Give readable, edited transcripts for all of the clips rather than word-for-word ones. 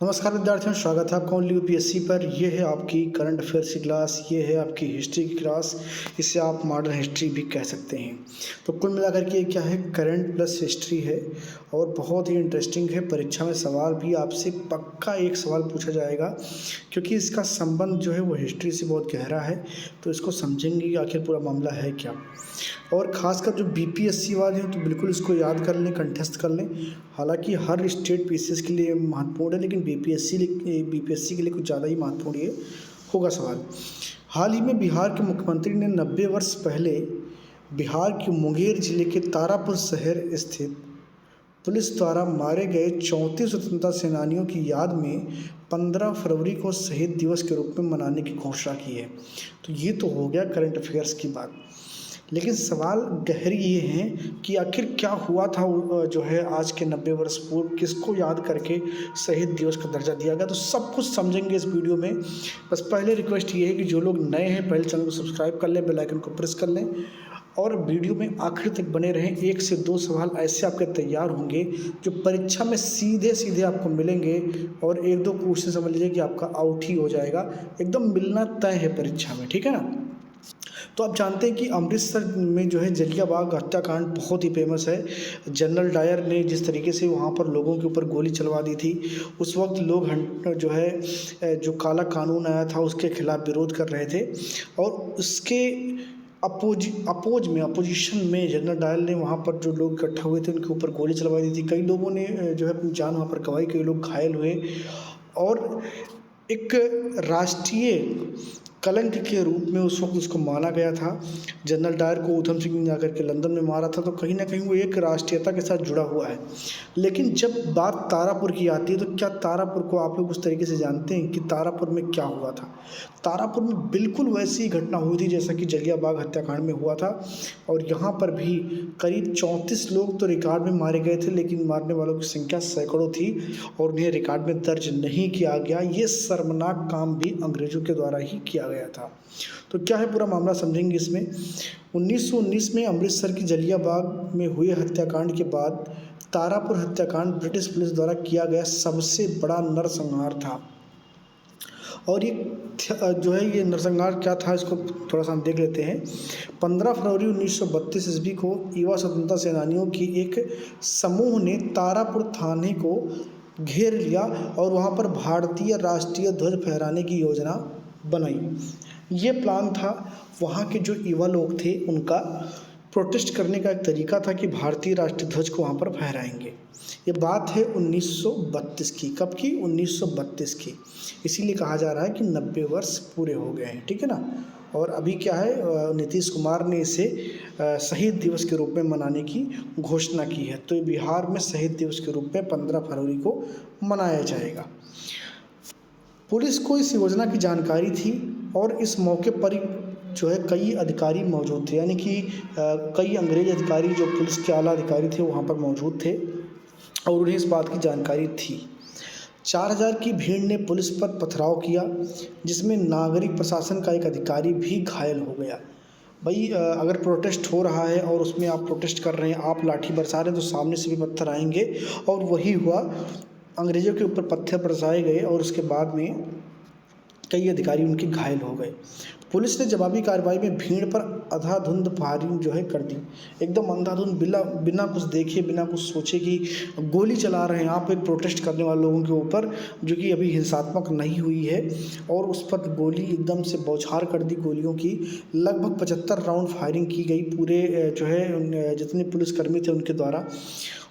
नमस्कार विद्यार्थियों, स्वागत है आपका ओनली यूपीएससी पर। ये है आपकी करंट अफेयर्स की क्लास, ये है आपकी हिस्ट्री की क्लास। इसे आप मॉडर्न हिस्ट्री भी कह सकते हैं। तो कुल मिलाकर के क्या है, करंट प्लस हिस्ट्री है और बहुत ही इंटरेस्टिंग है। परीक्षा में सवाल भी आपसे पक्का एक सवाल पूछा जाएगा, क्योंकि इसका संबंध जो है वो हिस्ट्री से बहुत गहरा है। तो इसको समझेंगे कि आखिर पूरा मामला है क्या। और ख़ासकर जो बीपीएससी वाले हैं तो बिल्कुल इसको याद कर लें, कंठस्थ कर लें। हालांकि हर स्टेट पीसीएस के लिए महत्वपूर्ण है, लेकिन बीपीएससी के लिए कुछ ज़्यादा ही महत्वपूर्ण ये होगा सवाल। हाल ही में बिहार के मुख्यमंत्री ने 90 वर्ष पहले बिहार के मुंगेर जिले के तारापुर शहर स्थित पुलिस द्वारा मारे गए 34 स्वतंत्रता सेनानियों की याद में 15 फरवरी को शहीद दिवस के रूप में मनाने की घोषणा की है। तो ये तो हो गया करंट अफेयर्स की बात, लेकिन सवाल गहरी ये हैं कि आखिर क्या हुआ था जो है आज के 90 वर्ष पूर्व, किसको याद करके शहीद दिवस का दर्जा दिया गया। तो सब कुछ समझेंगे इस वीडियो में। बस पहले रिक्वेस्ट ये है कि जो लोग नए हैं पहले चैनल को सब्सक्राइब कर लें, बेल आइकन को प्रेस कर लें और वीडियो में आखिर तक बने रहें। 1 से 2 सवाल ऐसे आपके तैयार होंगे जो परीक्षा में सीधे सीधे आपको मिलेंगे और 1-2 क्वेश्चन समझ लीजिए कि आपका आउट ही हो जाएगा, एकदम मिलना तय है परीक्षा में, ठीक है ना। तो आप जानते हैं कि अमृतसर में जो है जलियांवाला हत्याकांड बहुत ही फेमस है। जनरल डायर ने जिस तरीके से वहाँ पर लोगों के ऊपर गोली चलवा दी थी, उस वक्त लोग जो है जो काला कानून आया था उसके खिलाफ विरोध कर रहे थे और उसके अपोजिशन में जनरल डायर ने वहाँ पर जो लोग इकट्ठा हुए थे उनके ऊपर गोली चलवा दी थी। कई लोगों ने जो है अपनी जान वहाँ पर गंवाई, कई लोग घायल हुए और एक राष्ट्रीय कलंक के रूप में उस वक्त उसको माना गया था। जनरल डायर को ऊधम सिंह ने जाकर के लंदन में मारा था, तो कहीं ना कहीं वो एक राष्ट्रीयता के साथ जुड़ा हुआ है। लेकिन जब बात तारापुर की आती है तो क्या तारापुर को आप लोग उस तरीके से जानते हैं कि तारापुर में क्या हुआ था। तारापुर में बिल्कुल वैसी ही घटना हुई थी जैसा कि जलियांवाला हत्याकांड में हुआ था और यहाँ पर भी करीब 34 लोग तो रिकॉर्ड में मारे गए थे, लेकिन मारने वालों की संख्या सैकड़ों थी और उन्हें रिकॉर्ड में दर्ज नहीं किया गया। ये शर्मनाक काम भी अंग्रेजों के द्वारा ही किया गया था। तो क्या है पूरा मामला समझेंगे इसमें। 1919 में अमृतसर की जलियांवाला में हुए हत्याकांड के बाद तारापुर हत्याकांड ब्रिटिश पुलिस द्वारा किया गया सबसे बड़ा नरसंहार था। और ये जो है ये नरसंहार क्या था, इसको थोड़ा सा हम देख लेते हैं। 15 फरवरी 1932 ईस्वी को युवा स्वतंत्रता सेनानियों की एक समूह ने तारापुर थाने को घेर लिया और वहाँ पर भारतीय राष्ट्रीय ध्वज फहराने की योजना बनाई। ये प्लान था, वहाँ के जो युवा लोग थे उनका प्रोटेस्ट करने का एक तरीका था कि भारतीय राष्ट्रीय ध्वज को वहाँ पर फहराएंगे। ये बात है 1932 की। कब की? 1932 की। इसीलिए कहा जा रहा है कि 90 वर्ष पूरे हो गए हैं, ठीक है ना। और अभी क्या है, नीतीश कुमार ने इसे शहीद दिवस के रूप में मनाने की घोषणा की है। तो बिहार में शहीद दिवस के रूप में 15 फरवरी को मनाया जाएगा। पुलिस को इस योजना की जानकारी थी और इस मौके पर जो है कई अधिकारी मौजूद थे, यानी कि कई अंग्रेज अधिकारी जो पुलिस के आला अधिकारी थे वहाँ पर मौजूद थे और उन्हें इस बात की जानकारी थी। 4000 की भीड़ ने पुलिस पर पथराव किया, जिसमें नागरिक प्रशासन का एक अधिकारी भी घायल हो गया। भाई अगर प्रोटेस्ट हो रहा है और उसमें आप प्रोटेस्ट कर रहे हैं, आप लाठी बरसा रहे हैं, तो सामने से भी पत्थर आएंगे और वही हुआ। अंग्रेज़ों के ऊपर पत्थर बरसाए गए और उसके बाद में कई अधिकारी उनके घायल हो गए। पुलिस ने जवाबी कार्रवाई में भीड़ पर अंधाधुंध फायरिंग जो है कर दी, एकदम अंधाधुंध, बिना कुछ देखे, बिना कुछ सोचे कि गोली चला रहे हैं आप एक प्रोटेस्ट करने वाले लोगों के ऊपर, जो कि अभी हिंसात्मक नहीं हुई है, और उस पर गोली एकदम से बौछार कर दी गोलियों की। लगभग 75 राउंड फायरिंग की गई पूरे जो है जितने पुलिसकर्मी थे उनके द्वारा,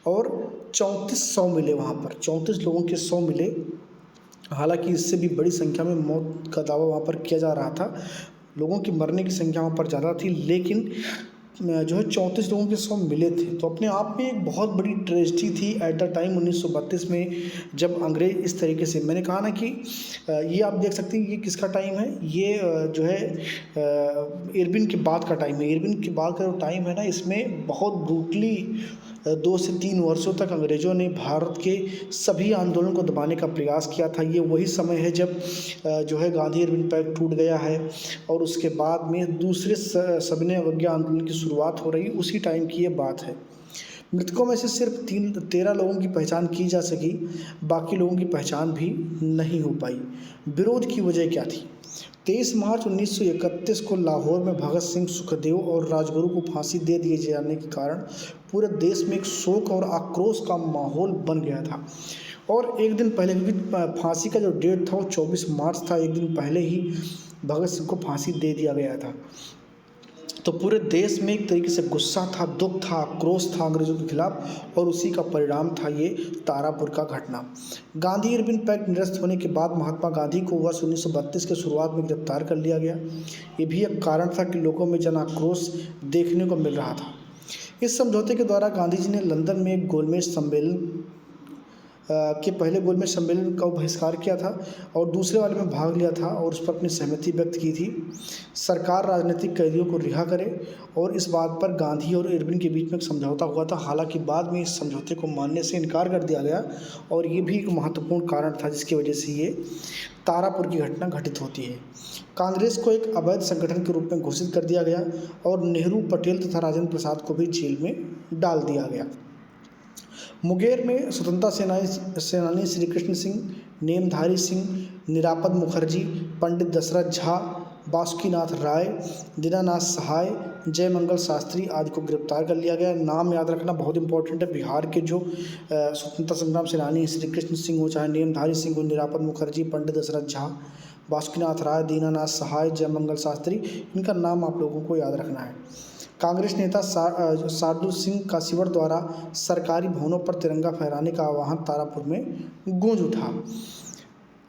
और 3400 मिले वहाँ पर, 34 लोगों के 100 मिले। हालांकि इससे भी बड़ी संख्या में मौत का दावा वहाँ पर किया जा रहा था, लोगों की मरने की संख्या वहाँ पर ज़्यादा थी, लेकिन जो है 34 लोगों के 100 मिले थे। तो अपने आप में एक बहुत बड़ी ट्रेजेडी थी एट द टाइम 1932 में, जब अंग्रेज इस तरीके से, मैंने कहा ना कि ये आप देख सकते हैं ये किसका टाइम है, ये जो है इरविन के बाद का टाइम है। इरविन के बाद का जो टाइम है ना, इसमें बहुत ब्रूटली 2 से 3 वर्षों तक अंग्रेज़ों ने भारत के सभी आंदोलन को दबाने का प्रयास किया था। ये वही समय है जब जो है गांधी इरविन पैक्ट टूट गया है और उसके बाद में दूसरे सविनय अवज्ञा आंदोलन की शुरुआत हो रही, उसी टाइम की ये बात है। मृतकों में से सिर्फ 13 लोगों की पहचान की जा सकी, बाकी लोगों की पहचान भी नहीं हो पाई। विरोध की वजह क्या थी? 23 मार्च 1931 को लाहौर में भगत सिंह, सुखदेव और राजगुरु को फांसी दे दिए जाने के कारण पूरे देश में एक शोक और आक्रोश का माहौल बन गया था। और एक दिन पहले, क्योंकि फांसी का जो डेट था वो 24 मार्च था, एक दिन पहले ही भगत सिंह को फांसी दे दिया गया था। तो पूरे देश में एक तरीके से गुस्सा था, दुख था, आक्रोश था अंग्रेज़ों के खिलाफ, और उसी का परिणाम था ये तारापुर का घटना। गांधी इरविन पैक्ट निरस्त होने के बाद महात्मा गांधी को वर्ष 1932 के शुरुआत में गिरफ्तार कर लिया गया। ये भी एक कारण था कि लोगों में जन आक्रोश देखने को मिल रहा था। इस समझौते के द्वारा गांधी जी ने लंदन में एक गोलमेज सम्मेलन के पहले गोलमेज सम्मेलन का बहिष्कार किया था और दूसरे वाले में भाग लिया था और उस पर अपनी सहमति व्यक्त की थी। सरकार राजनीतिक कैदियों को रिहा करे, और इस बात पर गांधी और इरविन के बीच में एक समझौता हुआ था। हालांकि बाद में इस समझौते को मानने से इनकार कर दिया गया, और ये भी एक महत्वपूर्ण कारण था जिसकी वजह से ये तारापुर की घटना घटित होती है। कांग्रेस को एक अवैध संगठन के रूप में घोषित कर दिया गया और नेहरू, पटेल तथा राजेंद्र प्रसाद को भी जेल में डाल दिया गया। मुंगेर में स्वतंत्रता सेनानी श्री कृष्ण सिंह, नेमधारी सिंह, निरापद मुखर्जी, पंडित दशरथ झा, बासुकीनाथ राय, दीनानाथ सहाय, जयमंगल शास्त्री आदि को गिरफ्तार कर लिया गया। नाम याद रखना बहुत इंपॉर्टेंट है। बिहार के जो स्वतंत्रता संग्राम सेनानी श्री कृष्ण सिंह हो, चाहे नेमधारी सिंह हो, निरापद मुखर्जी, पंडित दशरथ झा, बासुकीनाथ राय, दीनानाथ सहाय, जयमंगल शास्त्री, इनका नाम आप लोगों को याद रखना है। कांग्रेस नेता साधु सिंह कासीवड़ द्वारा सरकारी भवनों पर तिरंगा फहराने का आह्वान तारापुर में गूंज उठा,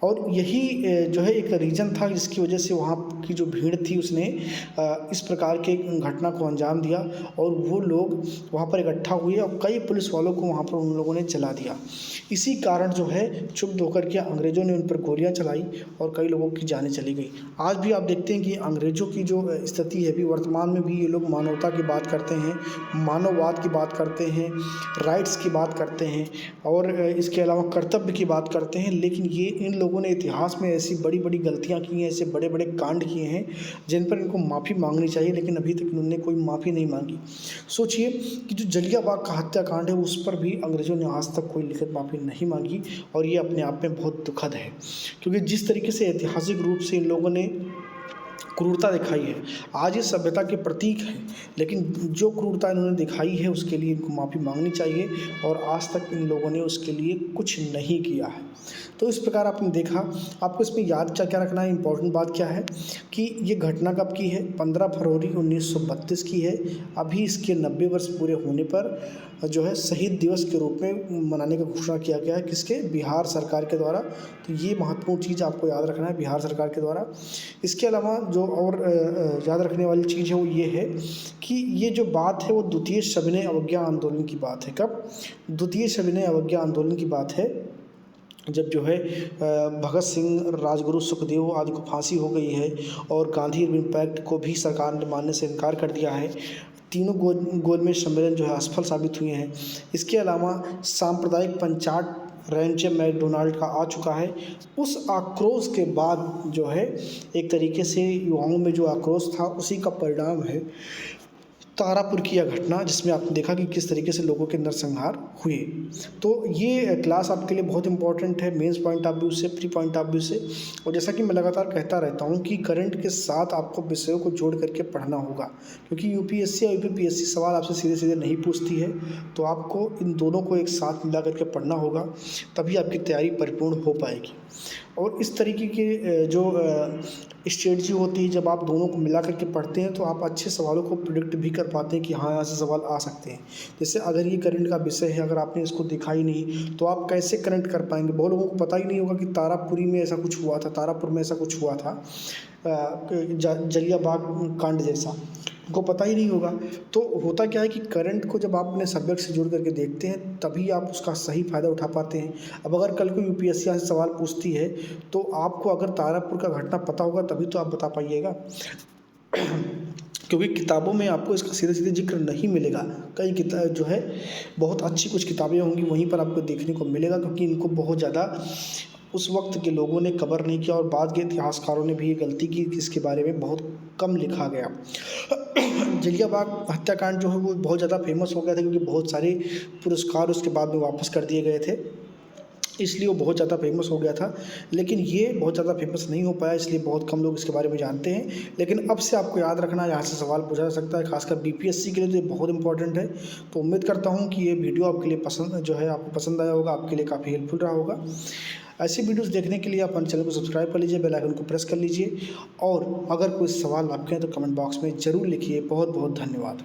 और यही जो है एक रीज़न था जिसकी वजह से वहाँ की जो भीड़ थी उसने इस प्रकार के घटना को अंजाम दिया, और वो लोग वहाँ पर इकट्ठा हुए और कई पुलिस वालों को वहाँ पर उन लोगों ने जला दिया। इसी कारण जो है चुप होकर के अंग्रेज़ों ने उन पर गोलियां चलाई और कई लोगों की जानें चली गई। आज भी आप देखते हैं कि अंग्रेज़ों की जो स्थिति है, भी वर्तमान में भी ये लोग मानवता की बात करते हैं, मानववाद की बात करते हैं, राइट्स की बात करते हैं, और इसके अलावा कर्तव्य की बात करते हैं। लेकिन ये इन लोगों ने इतिहास में ऐसी बड़ी बड़ी गलतियां की हैं, ऐसे बड़े बड़े कांड किए हैं जिन पर इनको माफ़ी मांगनी चाहिए, लेकिन अभी तक इन्होंने कोई माफ़ी नहीं मांगी। सोचिए कि जो जलियांवाला का हत्याकांड है उस पर भी अंग्रेज़ों ने आज तक कोई लिखित माफ़ी नहीं मांगी, और ये अपने आप में बहुत दुखद है, क्योंकि जिस तरीके से ऐतिहासिक रूप से इन लोगों ने क्रूरता दिखाई है, आज ये सभ्यता के प्रतीक हैं, लेकिन जो क्रूरता इन्होंने दिखाई है उसके लिए इनको माफ़ी मांगनी चाहिए, और आज तक इन लोगों ने उसके लिए कुछ नहीं किया है। तो इस प्रकार आपने देखा। आपको इसमें याद क्या रखना है, इंपॉर्टेंट बात क्या है कि ये घटना कब की है, 15 फरवरी 1932 की है। अभी इसके 90 वर्ष पूरे होने पर जो है शहीद दिवस के रूप में मनाने का घोषणा किया गया है, किसके, बिहार सरकार के द्वारा। तो ये महत्वपूर्ण चीज़ आपको याद रखना है, बिहार सरकार के द्वारा। इसके अलावा जो और याद रखने वाली चीज़ है वो ये है कि ये जो बात है वो द्वितीय सविनय अवज्ञा आंदोलन की बात है। कब? द्वितीय सविनय अवज्ञा आंदोलन की बात है, जब जो है भगत सिंह, राजगुरु, सुखदेव आदि को फांसी हो गई है और गांधी इरविन पैक्ट को भी सरकार ने मानने से इनकार कर दिया है। तीनों गोलमेज सम्मेलन जो है असफल साबित हुए हैं। इसके अलावा सांप्रदायिक पंचायत रैंचे मैकडोनाल्ड का आ चुका है। उस आक्रोश के बाद जो है एक तरीके से युवाओं में जो आक्रोश था उसी का परिणाम है तारापुर की यह घटना, जिसमें आपने देखा कि किस तरीके से लोगों के नरसंहार हुए। तो ये क्लास आपके लिए बहुत इंपॉर्टेंट है, मेंस पॉइंट ऑफ व्यू से, प्री पॉइंट ऑफ व्यू से। और जैसा कि मैं लगातार कहता रहता हूँ कि करंट के साथ आपको विषयों को जोड़ करके पढ़ना होगा, क्योंकि यूपीएससी और यूपीपीएससी सवाल आपसे सीधे सीधे नहीं पूछती है। तो आपको इन दोनों को एक साथ मिला करके पढ़ना होगा, तभी आपकी तैयारी परिपूर्ण हो पाएगी। और इस तरीके के जो स्ट्रेटजी होती है, जब आप दोनों को मिला करके पढ़ते हैं तो आप अच्छे सवालों को प्रिडिक्ट भी कर पाते हैं कि हाँ यहाँ से सवाल आ सकते हैं। जैसे अगर ये करंट का विषय है, अगर आपने इसको देखा ही नहीं तो आप कैसे करंट कर पाएंगे। बहुत लोगों को पता ही नहीं होगा कि तारापुरी में ऐसा कुछ हुआ था, तारापुर में ऐसा कुछ हुआ था, जलियांवाला कांड जैसा, उनको पता ही नहीं होगा। तो होता क्या है कि करंट को जब आप अपने सब्जेक्ट से जुड़ करके देखते हैं तभी आप उसका सही फ़ायदा उठा पाते हैं। अब अगर कल को यूपीएससी से सवाल पूछती है तो आपको अगर तारापुर का घटना पता होगा तभी तो आप बता पाइएगा, क्योंकि किताबों में आपको इसका सीधे सीधे जिक्र नहीं मिलेगा। कई किताब जो है बहुत अच्छी कुछ किताबें होंगी वहीं पर आपको देखने को मिलेगा, क्योंकि इनको बहुत ज़्यादा उस वक्त के लोगों ने कवर नहीं किया और बाद के इतिहासकारों ने भी ये गलती की कि इसके बारे में बहुत कम लिखा गया। जलियांवाला बाग हत्याकांड जो है वो बहुत ज़्यादा फेमस हो गया था क्योंकि बहुत सारे पुरस्कार उसके बाद में वापस कर दिए गए थे, इसलिए वो बहुत ज़्यादा फेमस हो गया था। लेकिन ये बहुत ज़्यादा फेमस नहीं हो पाया, इसलिए बहुत कम लोग इसके बारे में जानते हैं। लेकिन अब से आपको याद रखना, यहाँ से सवाल पूछा जा सकता है, खासकर बीपीएससी के लिए तो ये बहुत इंपॉर्टेंट है। तो उम्मीद करता हूँ कि ये वीडियो आपके लिए पसंद जो है आपको पसंद आया होगा, आपके लिए काफ़ी हेल्पफुल रहा होगा। ऐसी वीडियोस देखने के लिए आप हमारे चैनल को सब्सक्राइब कर लीजिए, बेल आइकन को प्रेस कर लीजिए और अगर कोई सवाल आपके हैं तो कमेंट बॉक्स में ज़रूर लिखिए। बहुत बहुत धन्यवाद।